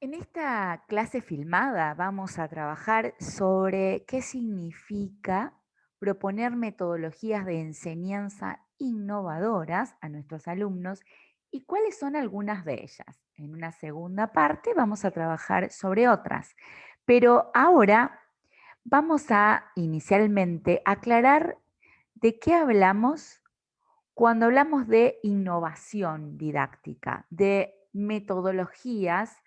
En esta clase filmada vamos a trabajar sobre qué significa proponer metodologías de enseñanza innovadoras a nuestros alumnos y cuáles son algunas de ellas. En una segunda parte vamos a trabajar sobre otras, pero ahora vamos a inicialmente aclarar de qué hablamos cuando hablamos de innovación didáctica, de metodologías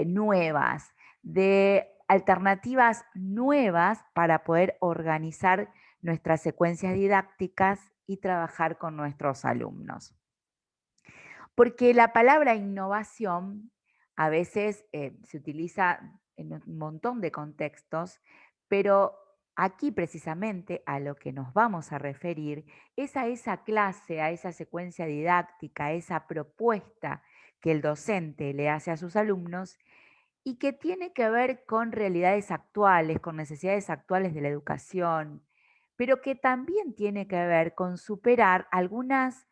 nuevas, de alternativas nuevas para poder organizar nuestras secuencias didácticas y trabajar con nuestros alumnos. Porque la palabra innovación a veces se utiliza en un montón de contextos, pero aquí precisamente a lo que nos vamos a referir es a esa clase, a esa secuencia didáctica, a esa propuesta que el docente le hace a sus alumnos y que tiene que ver con realidades actuales, con necesidades actuales de la educación, pero que también tiene que ver con superar algunos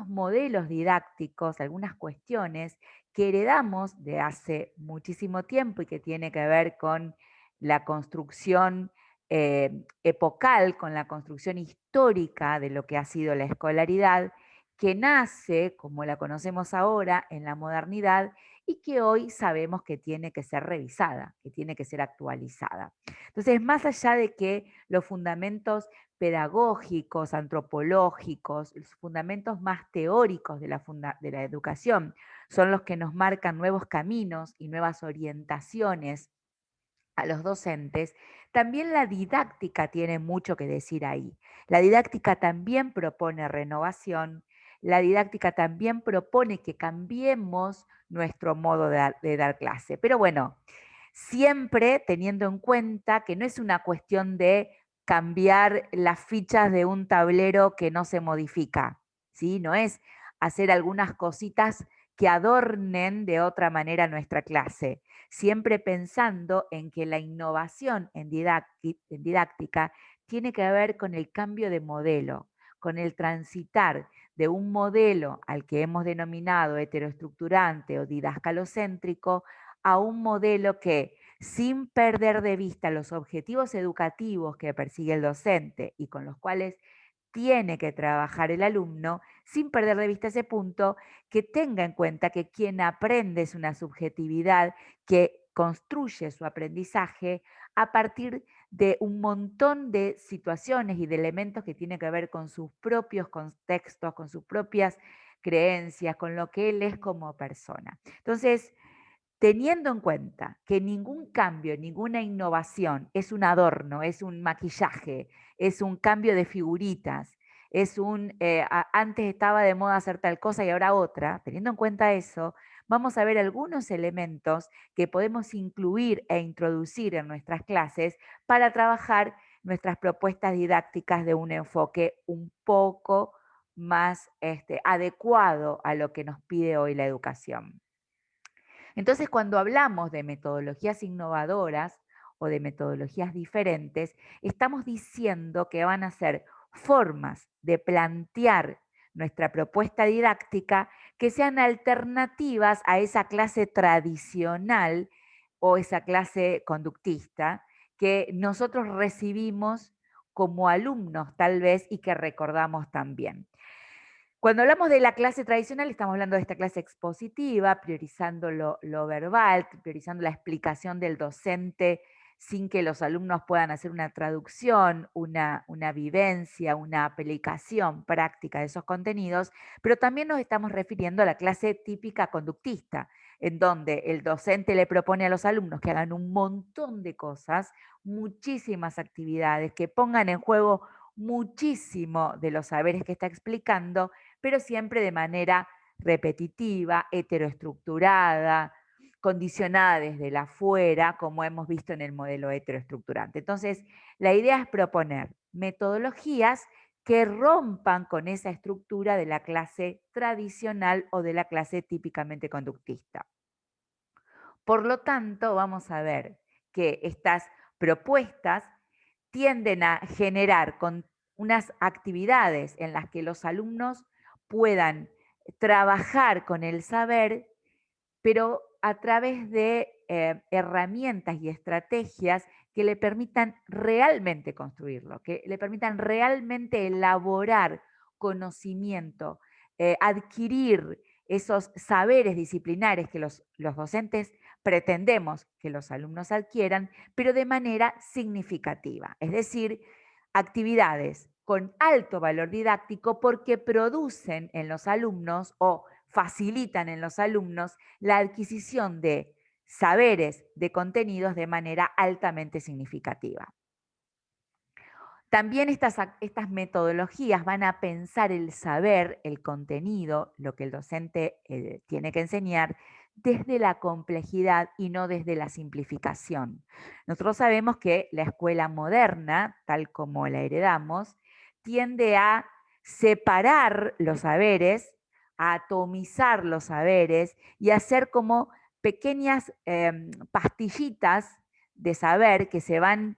modelos didácticos, algunas cuestiones que heredamos de hace muchísimo tiempo y que tiene que ver con la construcción epocal, con la construcción histórica de lo que ha sido la escolaridad, que nace, como la conocemos ahora, en la modernidad y que hoy sabemos que tiene que ser revisada, que tiene que ser actualizada. Entonces, más allá de que los fundamentos pedagógicos, antropológicos, los fundamentos más teóricos de la educación son los que nos marcan nuevos caminos y nuevas orientaciones a los docentes, también la didáctica tiene mucho que decir ahí. La didáctica también propone renovación, la didáctica también propone que cambiemos nuestro modo de dar clase. Pero bueno, siempre teniendo en cuenta que no es una cuestión de cambiar las fichas de un tablero que no se modifica, ¿sí? No es hacer algunas cositas que adornen de otra manera nuestra clase, siempre pensando en que la innovación en didáctica tiene que ver con el cambio de modelo, con el transitar de un modelo al que hemos denominado heteroestructurante o didascalocéntrico a un modelo que, sin perder de vista los objetivos educativos que persigue el docente y con los cuales tiene que trabajar el alumno, sin perder de vista ese punto, que tenga en cuenta que quien aprende es una subjetividad que construye su aprendizaje a partir de un montón de situaciones y de elementos que tienen que ver con sus propios contextos, con sus propias creencias, con lo que él es como persona. Entonces, teniendo en cuenta que ningún cambio, ninguna innovación es un adorno, es un maquillaje, es un cambio de figuritas, antes estaba de moda hacer tal cosa y ahora otra, teniendo en cuenta eso, vamos a ver algunos elementos que podemos incluir e introducir en nuestras clases para trabajar nuestras propuestas didácticas de un enfoque un poco más adecuado a lo que nos pide hoy la educación. Entonces, cuando hablamos de metodologías innovadoras o de metodologías diferentes, estamos diciendo que van a ser formas de plantear nuestra propuesta didáctica que sean alternativas a esa clase tradicional o esa clase conductista que nosotros recibimos como alumnos tal vez y que recordamos también. Cuando hablamos de la clase tradicional, estamos hablando de esta clase expositiva, priorizando lo verbal, priorizando la explicación del docente sin que los alumnos puedan hacer una traducción, una vivencia, una aplicación práctica de esos contenidos, pero también nos estamos refiriendo a la clase típica conductista, en donde el docente le propone a los alumnos que hagan un montón de cosas, muchísimas actividades, que pongan en juego muchísimo de los saberes que está explicando, pero siempre de manera repetitiva, heteroestructurada, condicionada desde el afuera, como hemos visto en el modelo heteroestructurante. Entonces, la idea es proponer metodologías que rompan con esa estructura de la clase tradicional o de la clase típicamente conductista. Por lo tanto, vamos a ver que estas propuestas tienden a generar con unas actividades en las que los alumnos puedan trabajar con el saber, pero a través de herramientas y estrategias que le permitan realmente construirlo, que le permitan realmente elaborar conocimiento, adquirir esos saberes disciplinares que los docentes pretendemos que los alumnos adquieran, pero de manera significativa. Es decir, actividades con alto valor didáctico porque producen en los alumnos o facilitan en los alumnos la adquisición de saberes, de contenidos de manera altamente significativa. También estas metodologías van a pensar el saber, el contenido, lo que el docente tiene que enseñar, desde la complejidad y no desde la simplificación. Nosotros sabemos que la escuela moderna, tal como la heredamos, tiende a separar los saberes, a atomizar los saberes y a hacer como pequeñas pastillitas de saber que se van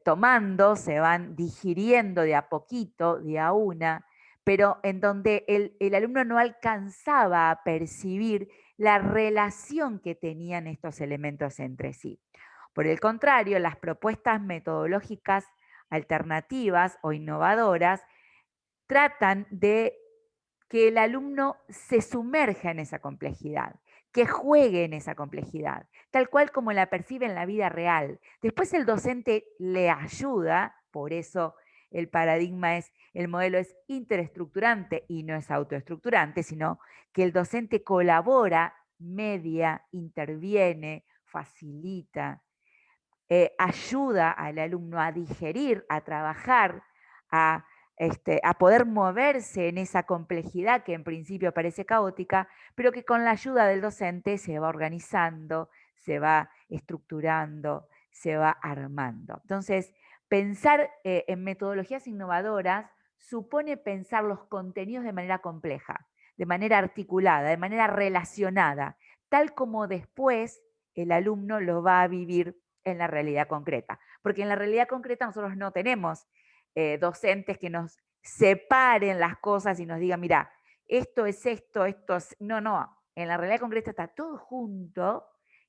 tomando, se van digiriendo de a poquito, de a una, pero en donde el alumno no alcanzaba a percibir la relación que tenían estos elementos entre sí. Por el contrario, las propuestas metodológicas alternativas o innovadoras tratan de que el alumno se sumerja en esa complejidad, que juegue en esa complejidad, tal cual como la percibe en la vida real. Después el docente le ayuda, por eso el paradigma es, el modelo es interestructurante y no es autoestructurante, sino que el docente colabora, media, interviene, facilita, ayuda al alumno a digerir, a trabajar, a, a poder moverse en esa complejidad que en principio parece caótica, pero que con la ayuda del docente se va organizando, se va estructurando, se va armando. Entonces, pensar en metodologías innovadoras supone pensar los contenidos de manera compleja, de manera articulada, de manera relacionada, tal como después el alumno lo va a vivir en la realidad concreta. Porque en la realidad concreta nosotros no tenemos docentes que nos separen las cosas y nos digan, mira, esto es esto, esto es... No, no, en la realidad concreta está todo junto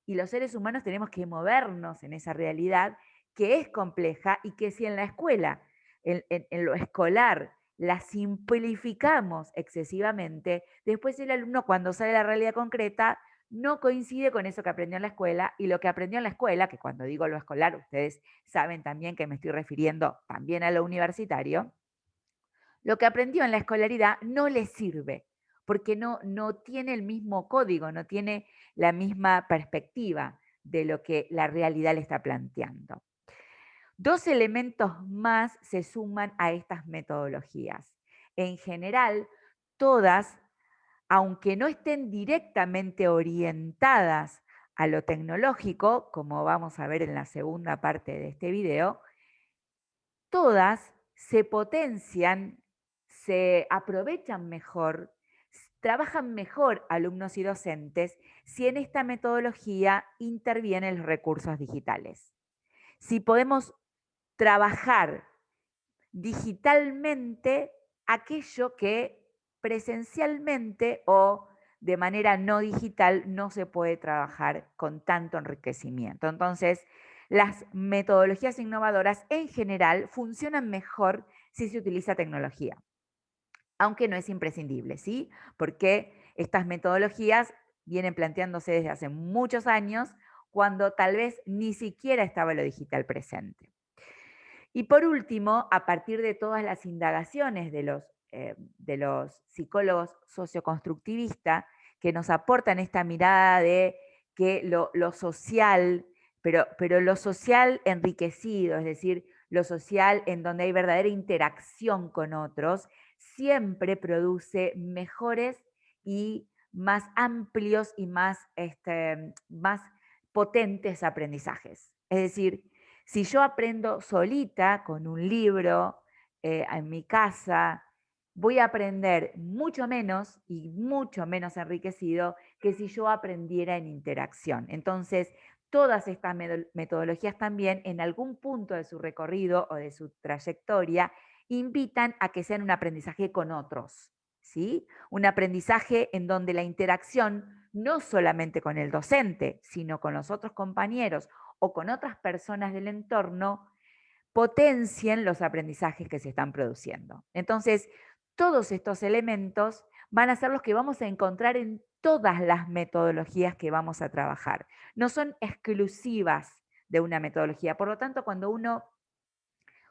y los seres humanos tenemos que movernos en esa realidad que es compleja y que si en la escuela, en lo escolar, la simplificamos excesivamente, después el alumno cuando sale a la realidad concreta no coincide con eso que aprendió en la escuela y lo que aprendió en la escuela, que cuando digo lo escolar, ustedes saben también que me estoy refiriendo también a lo universitario, lo que aprendió en la escolaridad no le sirve, porque no tiene el mismo código, no tiene la misma perspectiva de lo que la realidad le está planteando. Dos elementos más se suman a estas metodologías. En general, todas, aunque no estén directamente orientadas a lo tecnológico, como vamos a ver en la segunda parte de este video, todas se potencian, se aprovechan mejor, trabajan mejor alumnos y docentes si en esta metodología intervienen los recursos digitales. Si podemos trabajar digitalmente aquello que presencialmente o de manera no digital no se puede trabajar con tanto enriquecimiento. Entonces, las metodologías innovadoras en general funcionan mejor si se utiliza tecnología, aunque no es imprescindible, ¿sí? Porque estas metodologías vienen planteándose desde hace muchos años cuando tal vez ni siquiera estaba lo digital presente. Y por último, a partir de todas las indagaciones de los psicólogos socioconstructivistas que nos aportan esta mirada de que lo social, pero lo social enriquecido, es decir, lo social en donde hay verdadera interacción con otros, siempre produce mejores y más amplios y más, más potentes aprendizajes. Es decir, si yo aprendo solita con un libro en mi casa, voy a aprender mucho menos y mucho menos enriquecido que si yo aprendiera en interacción. Entonces, todas estas metodologías también en algún punto de su recorrido o de su trayectoria invitan a que sean un aprendizaje con otros, ¿sí? Un aprendizaje en donde la interacción no solamente con el docente, sino con los otros compañeros o con otras personas del entorno, potencien los aprendizajes que se están produciendo. Entonces, todos estos elementos van a ser los que vamos a encontrar en todas las metodologías que vamos a trabajar. No son exclusivas de una metodología. Por lo tanto, cuando uno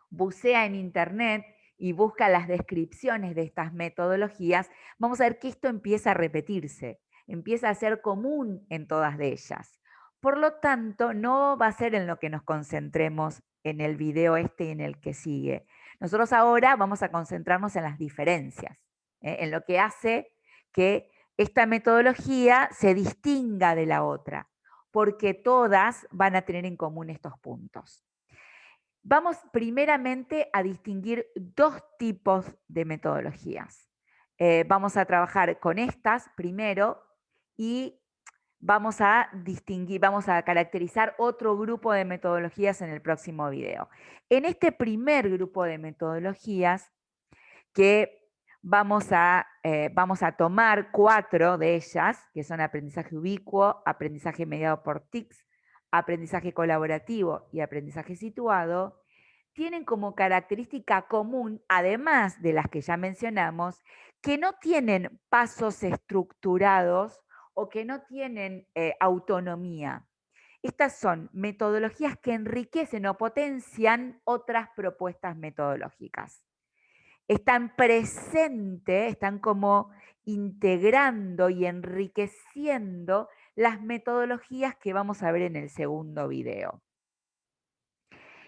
bucea en Internet y busca las descripciones de estas metodologías, vamos a ver que esto empieza a repetirse, empieza a ser común en todas de ellas. Por lo tanto, no va a ser en lo que nos concentremos en el video este y en el que sigue. Nosotros ahora vamos a concentrarnos en las diferencias, en lo que hace que esta metodología se distinga de la otra, porque todas van a tener en común estos puntos. Vamos primeramente a distinguir dos tipos de metodologías. Vamos a trabajar con estas primero y vamos a distinguir, vamos a caracterizar otro grupo de metodologías en el próximo video. En este primer grupo de metodologías, que vamos a tomar 4 de ellas, que son aprendizaje ubicuo, aprendizaje mediado por TICS, aprendizaje colaborativo y aprendizaje situado, tienen como característica común, además de las que ya mencionamos, que no tienen pasos estructurados o que no tienen autonomía. Estas son metodologías que enriquecen o potencian otras propuestas metodológicas. Están presentes, están como integrando y enriqueciendo las metodologías que vamos a ver en el segundo video.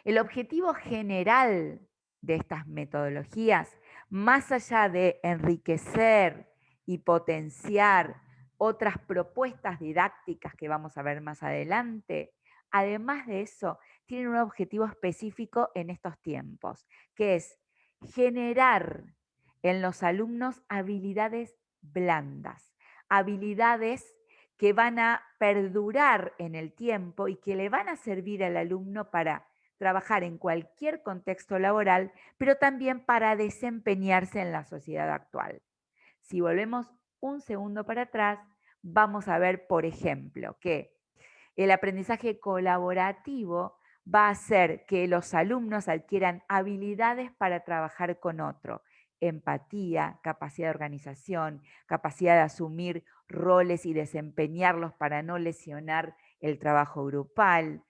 El objetivo general de estas metodologías, más allá de enriquecer y potenciar otras propuestas didácticas que vamos a ver más adelante, además de eso, tienen un objetivo específico en estos tiempos, que es generar en los alumnos habilidades blandas, habilidades que van a perdurar en el tiempo y que le van a servir al alumno para trabajar en cualquier contexto laboral, pero también para desempeñarse en la sociedad actual. Si volvemos un segundo para atrás, vamos a ver, por ejemplo, que el aprendizaje colaborativo va a hacer que los alumnos adquieran habilidades para trabajar con otro, empatía, capacidad de organización, capacidad de asumir roles y desempeñarlos para no lesionar el trabajo grupal,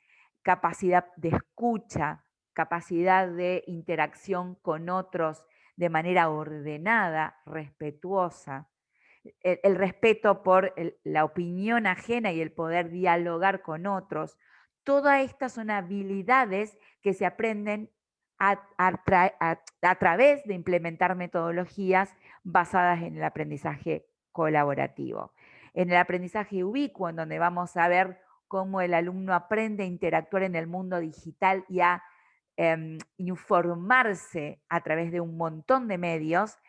capacidad de escucha, capacidad de interacción con otros de manera ordenada, respetuosa, el respeto por la opinión ajena y el poder dialogar con otros. Todas estas son habilidades que se aprenden a través de implementar metodologías basadas en el aprendizaje colaborativo. En el aprendizaje ubicuo, en donde vamos a ver cómo el alumno aprende a interactuar en el mundo digital y a informarse a través de un montón de medios,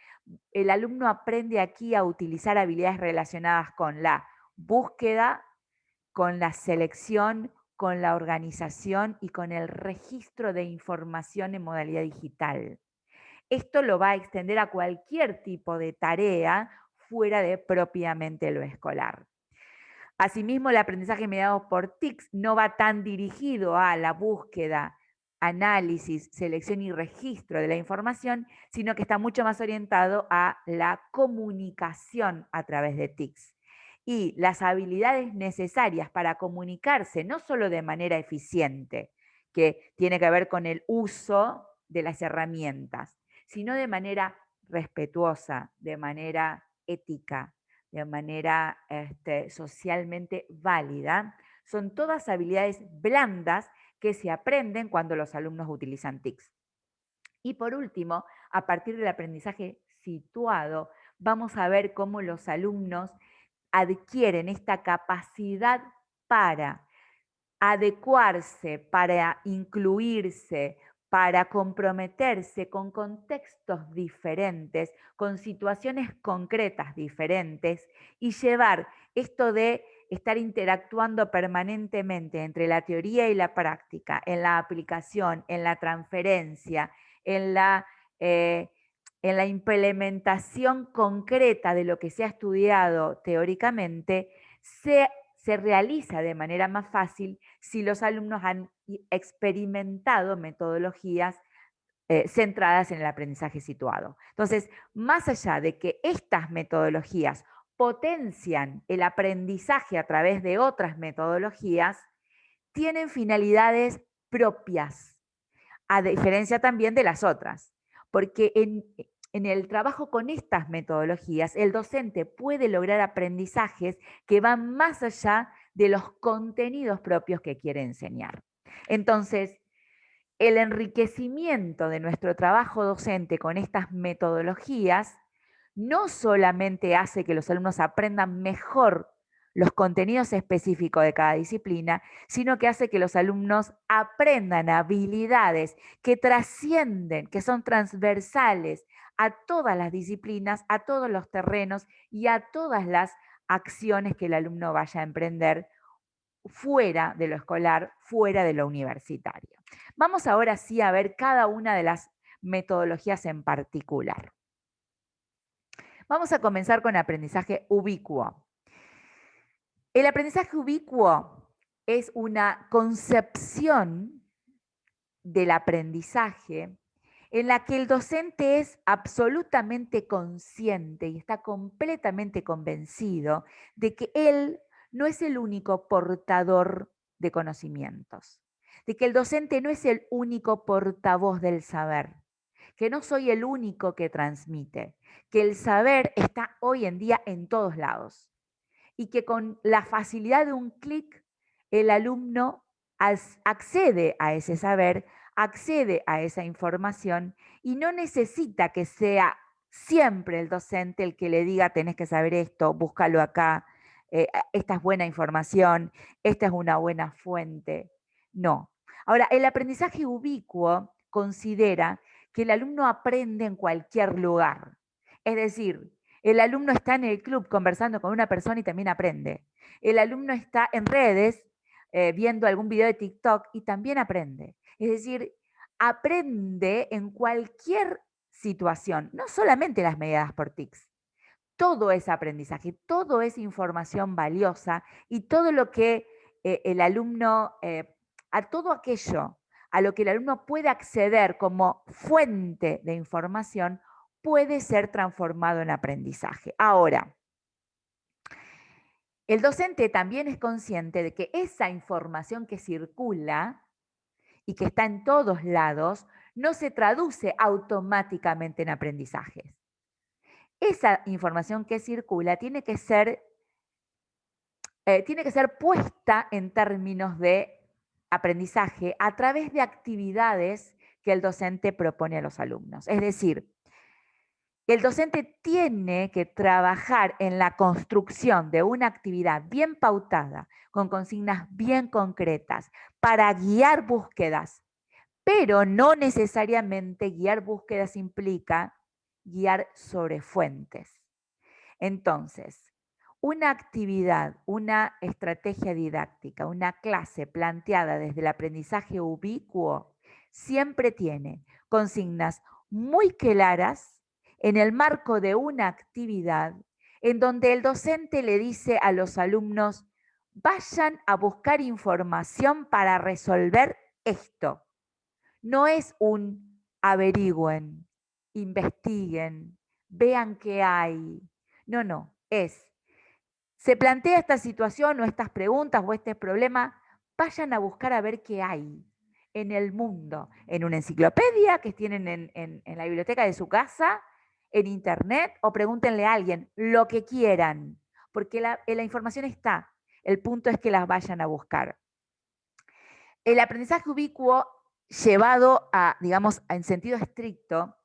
el alumno aprende aquí a utilizar habilidades relacionadas con la búsqueda, con la selección, con la organización y con el registro de información en modalidad digital. Esto lo va a extender a cualquier tipo de tarea fuera de propiamente lo escolar. Asimismo, el aprendizaje mediado por TICS no va tan dirigido a la búsqueda, análisis, selección y registro de la información, sino que está mucho más orientado a la comunicación a través de TICS. Y las habilidades necesarias para comunicarse, no solo de manera eficiente, que tiene que ver con el uso de las herramientas, sino de manera respetuosa, de manera ética, de manera socialmente válida, son todas habilidades blandas que se aprenden cuando los alumnos utilizan TICS. Y por último, a partir del aprendizaje situado, vamos a ver cómo los alumnos adquieren esta capacidad para adecuarse, para incluirse, para comprometerse con contextos diferentes, con situaciones concretas diferentes y llevar esto de estar interactuando permanentemente entre la teoría y la práctica, en la aplicación, en la transferencia, en la, eh, en la implementación concreta de lo que se ha estudiado teóricamente, se realiza de manera más fácil si los alumnos han experimentado metodologías centradas en el aprendizaje situado. Entonces, más allá de que estas metodologías potencian el aprendizaje a través de otras metodologías, tienen finalidades propias, a diferencia también de las otras, porque en el trabajo con estas metodologías, el docente puede lograr aprendizajes que van más allá de los contenidos propios que quiere enseñar. Entonces, el enriquecimiento de nuestro trabajo docente con estas metodologías no solamente hace que los alumnos aprendan mejor los contenidos específicos de cada disciplina, sino que hace que los alumnos aprendan habilidades que trascienden, que son transversales a todas las disciplinas, a todos los terrenos y a todas las acciones que el alumno vaya a emprender fuera de lo escolar, fuera de lo universitario. Vamos ahora sí a ver cada una de las metodologías en particular. Vamos a comenzar con aprendizaje ubicuo. El aprendizaje ubicuo es una concepción del aprendizaje en la que el docente es absolutamente consciente y está completamente convencido de que él no es el único portador de conocimientos, de que el docente no es el único portavoz del saber, que no soy el único que transmite, que el saber está hoy en día en todos lados y que con la facilidad de un clic el alumno accede a ese saber, accede a esa información y no necesita que sea siempre el docente el que le diga tenés que saber esto, búscalo acá, esta es buena información, esta es una buena fuente. No. Ahora, el aprendizaje ubicuo considera que el alumno aprende en cualquier lugar. Es decir, el alumno está en el club conversando con una persona y también aprende. El alumno está en redes viendo algún video de TikTok y también aprende. Es decir, aprende en cualquier situación, no solamente las mediadas por TICs. Todo es aprendizaje, todo es información valiosa y todo lo que el alumno, a todo aquello a lo que el alumno puede acceder como fuente de información, puede ser transformado en aprendizaje. Ahora, el docente también es consciente de que esa información que circula y que está en todos lados no se traduce automáticamente en aprendizajes. Esa información que circula tiene que ser puesta en términos de aprendizaje a través de actividades que el docente propone a los alumnos. Es decir, el docente tiene que trabajar en la construcción de una actividad bien pautada, con consignas bien concretas, para guiar búsquedas, pero no necesariamente guiar búsquedas implica guiar sobre fuentes. Entonces, una actividad, una estrategia didáctica, una clase planteada desde el aprendizaje ubicuo siempre tiene consignas muy claras en el marco de una actividad en donde el docente le dice a los alumnos, vayan a buscar información para resolver esto. No es un averigüen, investiguen, vean qué hay. No, no, se plantea esta situación o estas preguntas o este problema, vayan a buscar a ver qué hay en el mundo, en una enciclopedia que tienen en la biblioteca de su casa, en internet, o pregúntenle a alguien, lo que quieran, porque la información está. El punto es que las vayan a buscar. El aprendizaje ubicuo llevado a, digamos, en sentido estricto,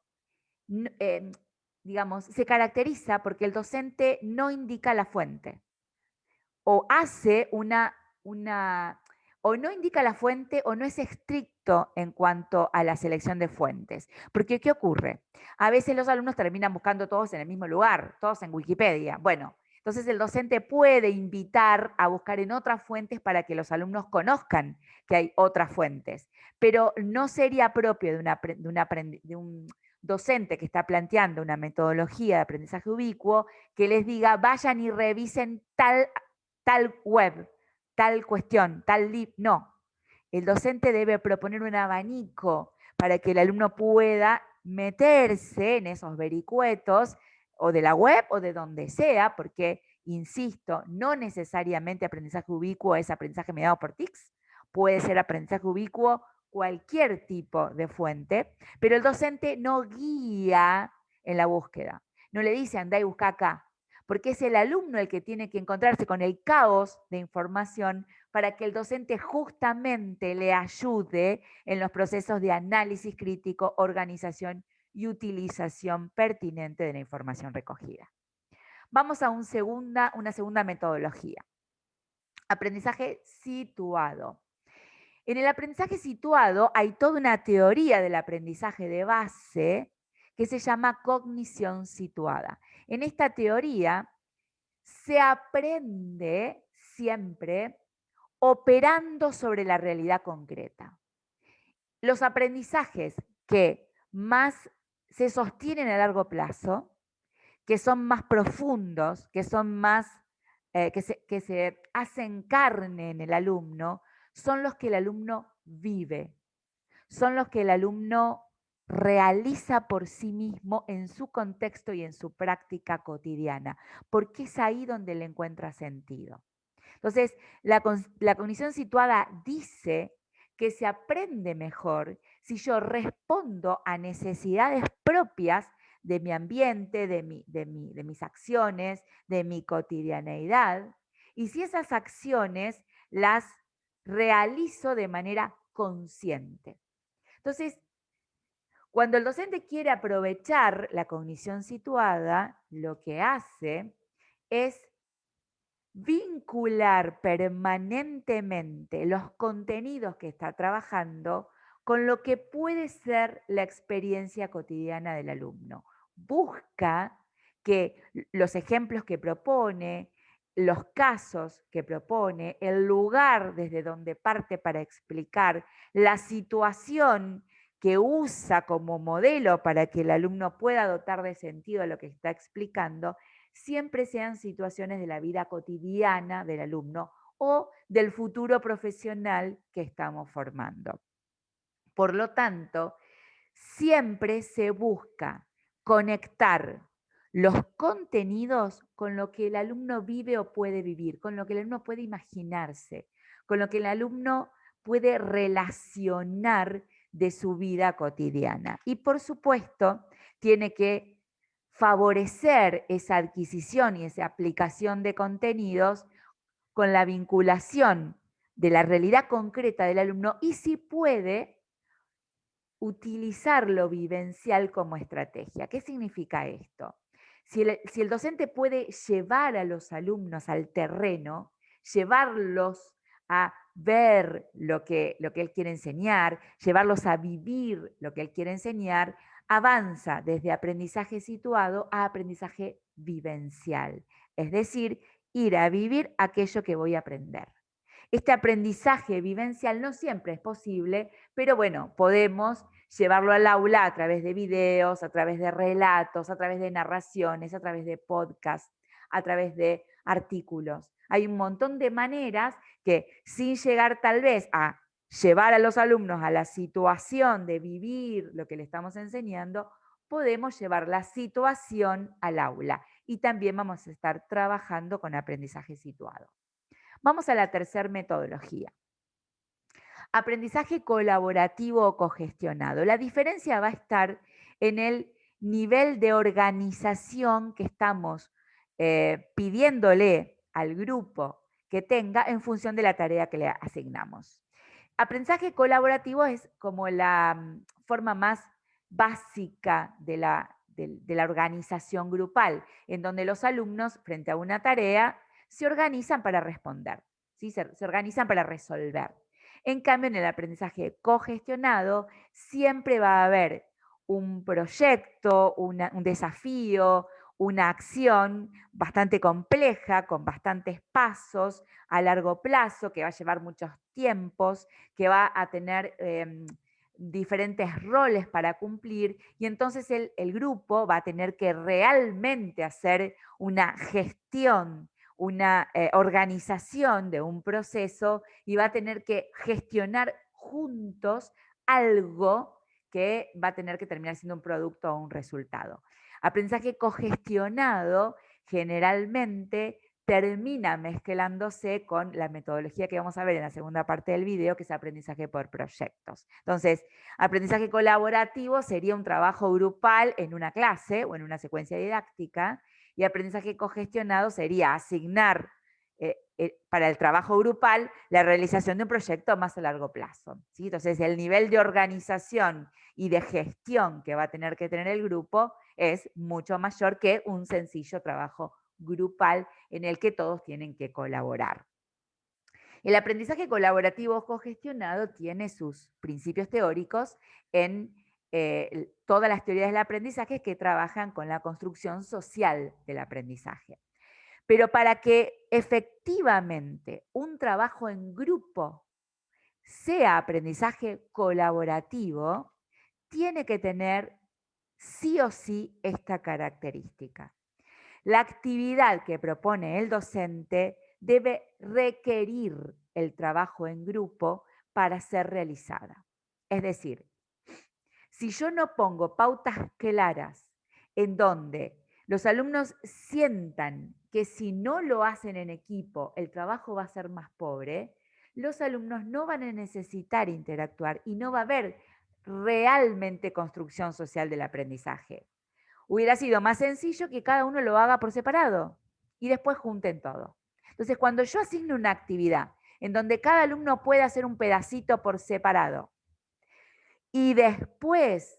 digamos, se caracteriza porque el docente no indica la fuente o hace o no indica la fuente o no es estricto en cuanto a la selección de fuentes. Porque, ¿qué ocurre? A veces los alumnos terminan buscando todos en el mismo lugar, todos en Wikipedia. Bueno, entonces el docente puede invitar a buscar en otras fuentes para que los alumnos conozcan que hay otras fuentes, pero no sería propio de un docente que está planteando una metodología de aprendizaje ubicuo que les diga vayan y revisen tal tal web, tal cuestión, tal libro. No, el docente debe proponer un abanico para que el alumno pueda meterse en esos vericuetos o de la web o de donde sea, porque, insisto, no necesariamente aprendizaje ubicuo es aprendizaje mediado por TICS, puede ser aprendizaje ubicuo cualquier tipo de fuente, pero el docente no guía en la búsqueda, no le dice andá y busca acá, porque es el alumno el que tiene que encontrarse con el caos de información para que el docente justamente le ayude en los procesos de análisis crítico, organización y utilización pertinente de la información recogida. Vamos a una segunda metodología. Aprendizaje situado. En el aprendizaje situado hay toda una teoría del aprendizaje de base que se llama cognición situada. En esta teoría se aprende siempre operando sobre la realidad concreta. Los aprendizajes que más se sostienen a largo plazo, que son más profundos, que son más, que se hacen carne en el alumno, son los que el alumno vive, son los que el alumno realiza por sí mismo en su contexto y en su práctica cotidiana, porque es ahí donde le encuentra sentido. Entonces, la cognición situada dice que se aprende mejor si yo respondo a necesidades propias de mi ambiente, de mis acciones, de mi cotidianeidad, y si esas acciones las realizo de manera consciente. Entonces, cuando el docente quiere aprovechar la cognición situada, lo que hace es vincular permanentemente los contenidos que está trabajando con lo que puede ser la experiencia cotidiana del alumno. Busca que los ejemplos que propone, los casos que propone, el lugar desde donde parte para explicar, la situación que usa como modelo para que el alumno pueda dotar de sentido a lo que está explicando, siempre sean situaciones de la vida cotidiana del alumno o del futuro profesional que estamos formando. Por lo tanto, siempre se busca conectar los contenidos con lo que el alumno vive o puede vivir, con lo que el alumno puede imaginarse, con lo que el alumno puede relacionar de su vida cotidiana. Y por supuesto, tiene que favorecer esa adquisición y esa aplicación de contenidos con la vinculación de la realidad concreta del alumno y si puede utilizar lo vivencial como estrategia. ¿Qué significa esto? Si el docente puede llevar a los alumnos al terreno, llevarlos a ver lo que él quiere enseñar, llevarlos a vivir lo que él quiere enseñar, avanza desde aprendizaje situado a aprendizaje vivencial, es decir, ir a vivir aquello que voy a aprender. Este aprendizaje vivencial no siempre es posible, pero bueno, podemos llevarlo al aula a través de videos, a través de relatos, a través de narraciones, a través de podcasts, a través de artículos. Hay un montón de maneras que, sin llegar tal vez a llevar a los alumnos a la situación de vivir lo que le estamos enseñando, podemos llevar la situación al aula. Y también vamos a estar trabajando con aprendizaje situado. Vamos a la tercera metodología. Aprendizaje colaborativo o cogestionado. La diferencia va a estar en el nivel de organización que estamos pidiéndole al grupo que tenga en función de la tarea que le asignamos. Aprendizaje colaborativo es como la forma más básica de la organización grupal, en donde los alumnos, frente a una tarea, se organizan para responder, ¿sí? Se organizan para resolver. En cambio, en el aprendizaje cogestionado siempre va a haber un proyecto, un desafío, una acción bastante compleja, con bastantes pasos a largo plazo, que va a llevar muchos tiempos, que va a tener diferentes roles para cumplir, y entonces el grupo va a tener que realmente hacer una gestión, una organización de un proceso y va a tener que gestionar juntos algo que va a tener que terminar siendo un producto o un resultado. Aprendizaje cogestionado generalmente termina mezclándose con la metodología que vamos a ver en la segunda parte del video, que es aprendizaje por proyectos. Entonces, aprendizaje colaborativo sería un trabajo grupal en una clase o en una secuencia didáctica, y aprendizaje cogestionado sería asignar para el trabajo grupal la realización de un proyecto más a largo plazo, ¿sí? Entonces, el nivel de organización y de gestión que va a tener que tener el grupo es mucho mayor que un sencillo trabajo grupal en el que todos tienen que colaborar. El aprendizaje colaborativo cogestionado tiene sus principios teóricos en todas las teorías del aprendizaje que trabajan con la construcción social del aprendizaje. Pero para que efectivamente un trabajo en grupo sea aprendizaje colaborativo, tiene que tener sí o sí esta característica. La actividad que propone el docente debe requerir el trabajo en grupo para ser realizada. Es decir, si yo no pongo pautas claras en donde los alumnos sientan que si no lo hacen en equipo, el trabajo va a ser más pobre, los alumnos no van a necesitar interactuar y no va a haber realmente construcción social del aprendizaje. Hubiera sido más sencillo que cada uno lo haga por separado y después junten todo. Entonces, cuando yo asigno una actividad en donde cada alumno puede hacer un pedacito por separado y después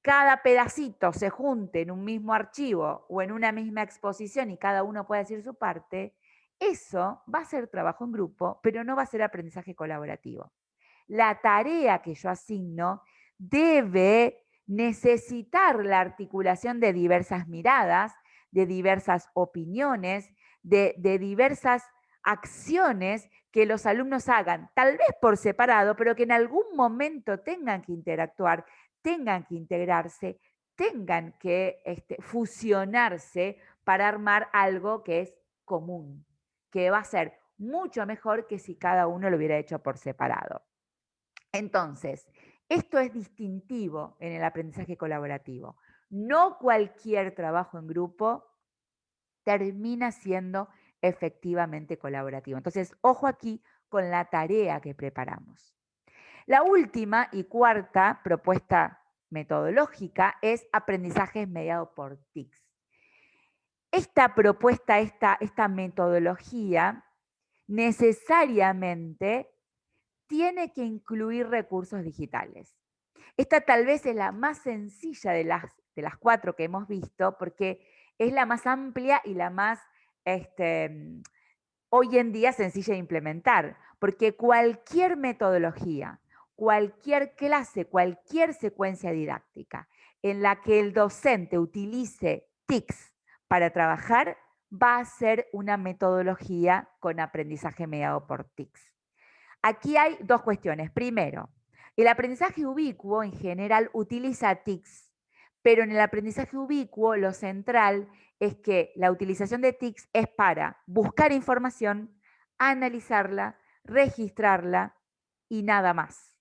cada pedacito se junte en un mismo archivo o en una misma exposición y cada uno puede decir su parte, eso va a ser trabajo en grupo, pero no va a ser aprendizaje colaborativo. La tarea que yo asigno debe necesitar la articulación de diversas miradas, de diversas opiniones, de diversas acciones que los alumnos hagan, tal vez por separado, pero que en algún momento tengan que interactuar, tengan que integrarse, tengan que fusionarse para armar algo que es común, que va a ser mucho mejor que si cada uno lo hubiera hecho por separado. Entonces, esto es distintivo en el aprendizaje colaborativo. No cualquier trabajo en grupo termina siendo efectivamente colaborativo. Entonces, ojo aquí con la tarea que preparamos. La última y cuarta propuesta metodológica es aprendizaje mediado por TICs. Esta propuesta, esta metodología, necesariamente tiene que incluir recursos digitales. Esta tal vez es la más sencilla de las cuatro que hemos visto, porque es la más amplia y la más hoy en día sencilla de implementar, porque cualquier metodología, cualquier clase, cualquier secuencia didáctica en la que el docente utilice TICs para trabajar, va a ser una metodología con aprendizaje mediado por TICs. Aquí hay dos cuestiones. Primero, el aprendizaje ubicuo en general utiliza TICs, pero en el aprendizaje ubicuo lo central es que la utilización de TICs es para buscar información, analizarla, registrarla y nada más.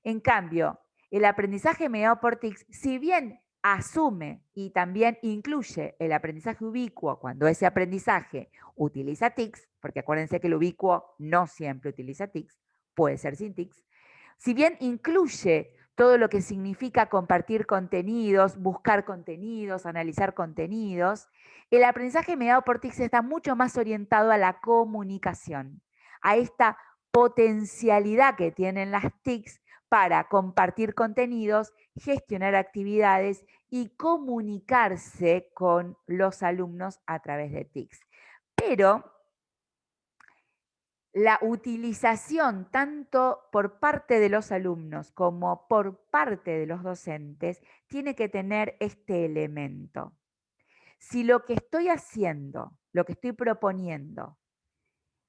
En cambio, el aprendizaje mediado por TICs, si bien asume y también incluye el aprendizaje ubicuo cuando ese aprendizaje utiliza TICs, porque acuérdense que el ubicuo no siempre utiliza TICs, puede ser sin TICs, si bien incluye todo lo que significa compartir contenidos, buscar contenidos, analizar contenidos, el aprendizaje mediado por TICs está mucho más orientado a la comunicación, a esta potencialidad que tienen las TICs para compartir contenidos, gestionar actividades y comunicarse con los alumnos a través de TICs. Pero la utilización tanto por parte de los alumnos como por parte de los docentes tiene que tener este elemento. Si lo que estoy haciendo, lo que estoy proponiendo,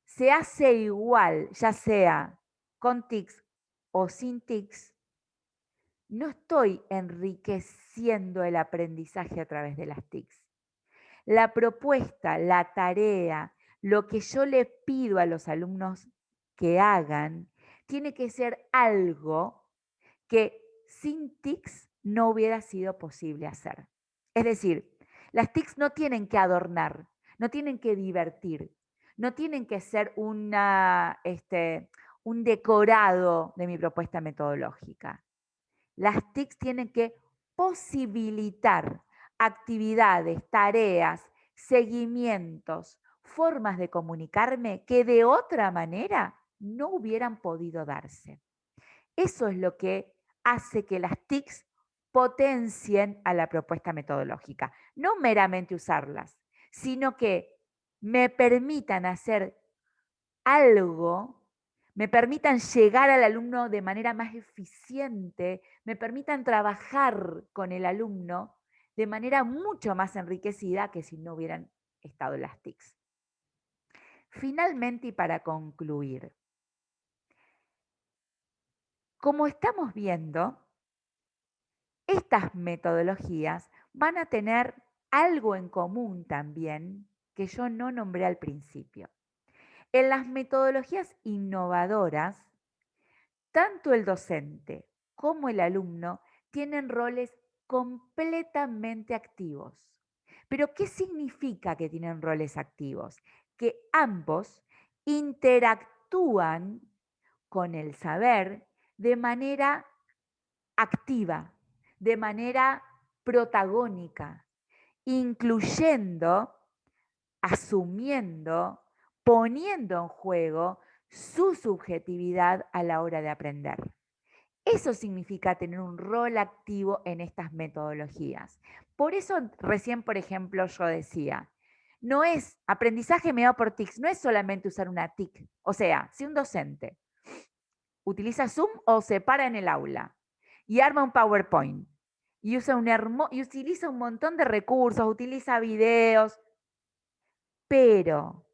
se hace igual, ya sea con TICs o sin TICs, no estoy enriqueciendo el aprendizaje a través de las TICs. La propuesta, la tarea, lo que yo le pido a los alumnos que hagan tiene que ser algo que sin TICs no hubiera sido posible hacer. Es decir, las TICs no tienen que adornar, no tienen que divertir, no tienen que ser un decorado de mi propuesta metodológica. Las TICs tienen que posibilitar actividades, tareas, seguimientos, formas de comunicarme que de otra manera no hubieran podido darse. Eso es lo que hace que las TICs potencien a la propuesta metodológica. No meramente usarlas, sino que me permitan hacer algo, me permitan llegar al alumno de manera más eficiente, me permitan trabajar con el alumno de manera mucho más enriquecida que si no hubieran estado las TICs. Finalmente, y para concluir, como estamos viendo, estas metodologías van a tener algo en común también que yo no nombré al principio. En las metodologías innovadoras, tanto el docente como el alumno tienen roles completamente activos. Pero ¿qué significa que tienen roles activos? Que ambos interactúan con el saber de manera activa, de manera protagónica, incluyendo, asumiendo, poniendo en juego su subjetividad a la hora de aprender. Eso significa tener un rol activo en estas metodologías. Por eso recién, por ejemplo, yo decía, no es aprendizaje mediado por TICs, no es solamente usar una TIC. O sea, si un docente utiliza Zoom o se para en el aula y arma un PowerPoint y utiliza un montón de recursos, utiliza videos, pero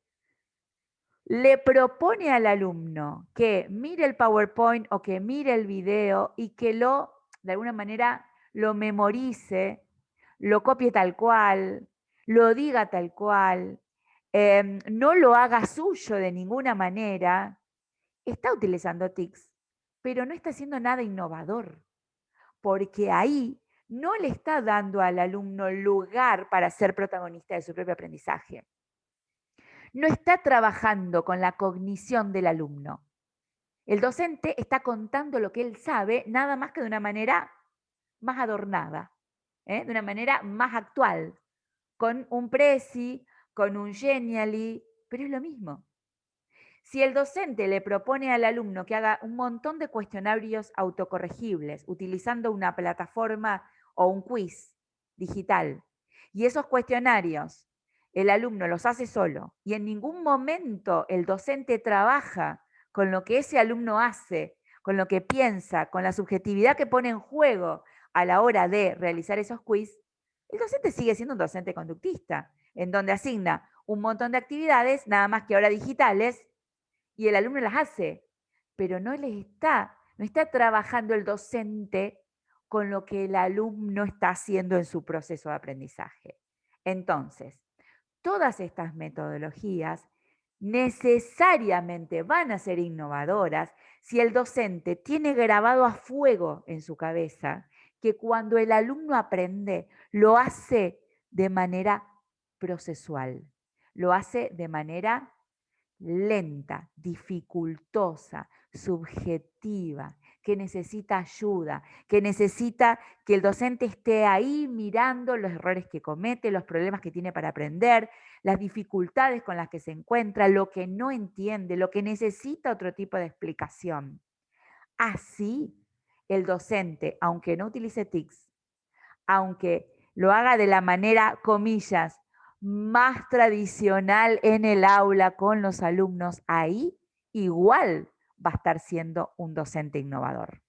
le propone al alumno que mire el PowerPoint o que mire el video y que de alguna manera, lo memorice, lo copie tal cual, lo diga tal cual, no lo haga suyo de ninguna manera, está utilizando TICs, pero no está haciendo nada innovador, porque ahí no le está dando al alumno lugar para ser protagonista de su propio aprendizaje. No está trabajando con la cognición del alumno. El docente está contando lo que él sabe, nada más que de una manera más adornada, de una manera más actual, con un Prezi, con un Genially, pero es lo mismo. Si el docente le propone al alumno que haga un montón de cuestionarios autocorregibles utilizando una plataforma o un quiz digital, y esos cuestionarios el alumno los hace solo y en ningún momento el docente trabaja con lo que ese alumno hace, con lo que piensa, con la subjetividad que pone en juego a la hora de realizar esos quiz, el docente sigue siendo un docente conductista, en donde asigna un montón de actividades, nada más que ahora digitales, y el alumno las hace, pero no está trabajando el docente con lo que el alumno está haciendo en su proceso de aprendizaje. Entonces, todas estas metodologías necesariamente van a ser innovadoras si el docente tiene grabado a fuego en su cabeza que cuando el alumno aprende, lo hace de manera procesual, lo hace de manera lenta, dificultosa, subjetiva, que necesita ayuda, que necesita que el docente esté ahí mirando los errores que comete, los problemas que tiene para aprender, las dificultades con las que se encuentra, lo que no entiende, lo que necesita otro tipo de explicación. Así, el docente, aunque no utilice TICs, aunque lo haga de la manera, comillas, más tradicional en el aula con los alumnos, ahí igual va a estar siendo un docente innovador.